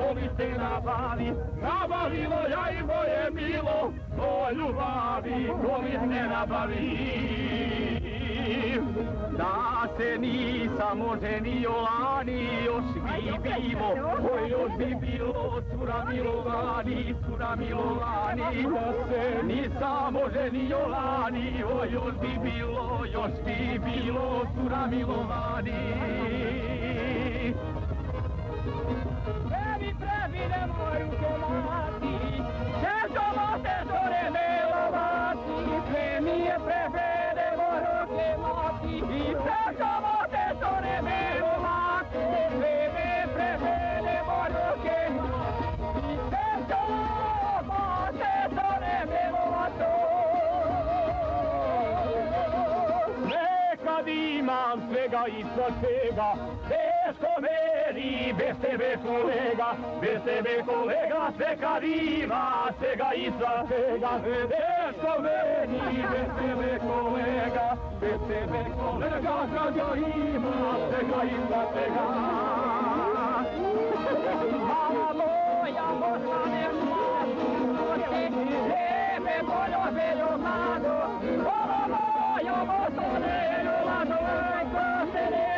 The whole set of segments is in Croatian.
voli se nabavi, nabavilo ja i moje milo, o ljubavi voli se nabavi. Da se nisam oženio lani, još bi bilo, oj još bi bilo, cura Milovani, cura Milovani. Da se nisam oženio lani, oj još bi bilo, cura Milovani. Previ previne moju komati, čežovo te zore milovati, sve mi je prevene moju komati, čežovo te zore milovati, sve mi je prevene moju komati, čežovo te zore milovati. Nekad imam svega i svega, teško meni, bez tebe kolega, sve kad ima, svega i svega, teško meni, bez tebe kolega, kad ga ima, svega i svega. Mama moja, postane mladu, tebe boljo veljo mlado, mama moja, postane mlado, ko se ne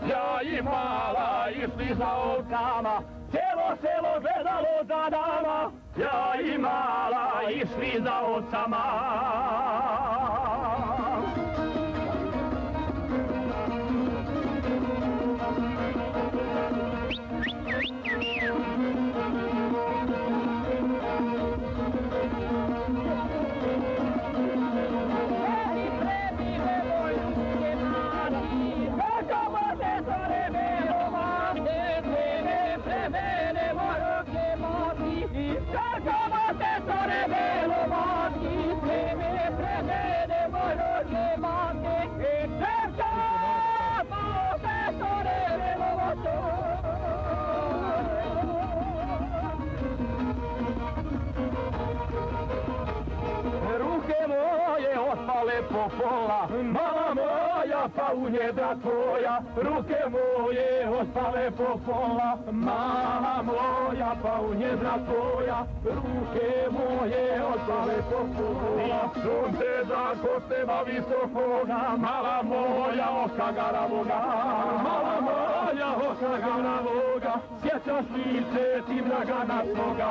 ja i mala išli za ovcama, cijelo selo gledalo za nama, ja i mala išli za ovcama. Po pola, mala moja, pa u njedra tvoja, ruke moje ostale po pola, mala moja, pa u njedra tvoja, ruke moje ostale po pola. Sunce da kosteva visokoga, mala moja, oka garavoga, mala moja, oka garavoga, sjećaš li se ti Dragana svoga,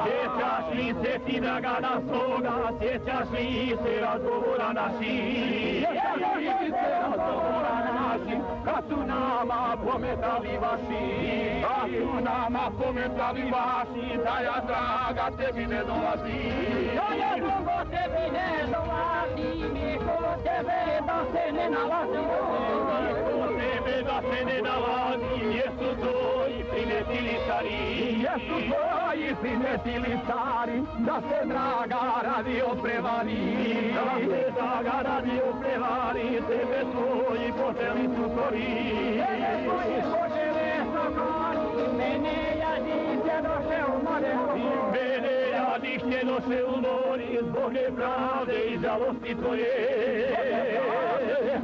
sjećaš li se ti Dragana svoga, sjećaš li se razgovora naši, sjećaš li se razgovora naši, kad su nama pometali vaši, kad su nama pometali vaši, da ja draga tebi ne dolazi, da ja drugo tebi ne dolazi, mi kod tebe da se ne nalazi, kod tebe da se ne nalazi, jesu tvoji primetili stari, jesu tvoji primetili stari, da se draga radio prevari, da se draga radio prevari, tebe tvoji počeli su kori, tebe tvoji počeli su kori, mene jadiće doše u more, mene jadiće doše u mori, zbog nepravde i žalosti tvoje,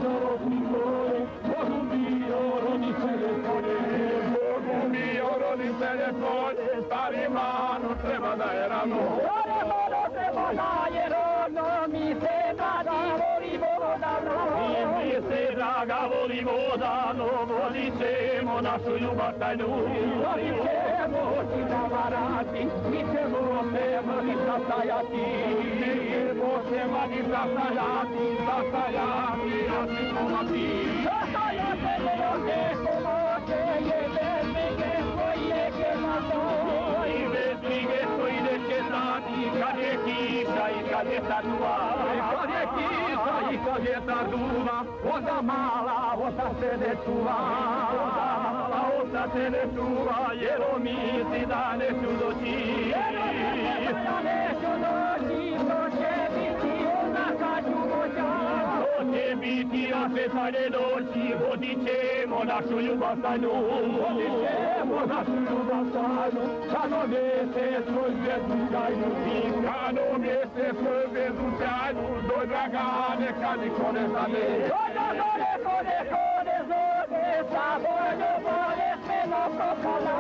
žalosti tvoje, Bogu bio roditelje tvoje, Bogu bio roditelje tvoje, stari mano treba da je rano, stari mano treba da je rano, mi se dragi volimo davno, mi se draga volimo davno, vodit ćemo našu ljubav tajnu, vodit ćemo ti zavarati, mi ćemo se mani sastajati, mi ćemo se mani sastajati, sastajati, razlikovati, sastajati, neote pomoće, je bez brige svoje kemato, i bez brige svoje kemato, kad je kiša i kad je taduva, kad je kiša i kad je taduva, voda mala, voda se ne čuva, voda mala, voda se ne čuva, jer misli da neću doći, da neću doći, to će biti onda kad ću moća, to će biti naše tajne noći, vodit ćemo našu ljubav tajnu. Vodit ćemo našu ljubav tajnu, kano mjesec svoj zvezdu tajnu. I kano mjesec svoj zvezdu tajnu, doj draga, neka niko ne zade. Doj draga, niko ne zade, samo ljubav ne sme da propane.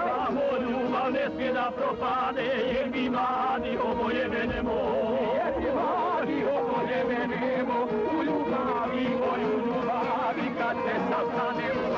Samo ljubav ne sme da propane, jer mi mladi oboje menemo. Jer mi mladi oboje menemo, u ljubavi, moju ljubavi, kad se sastanemo.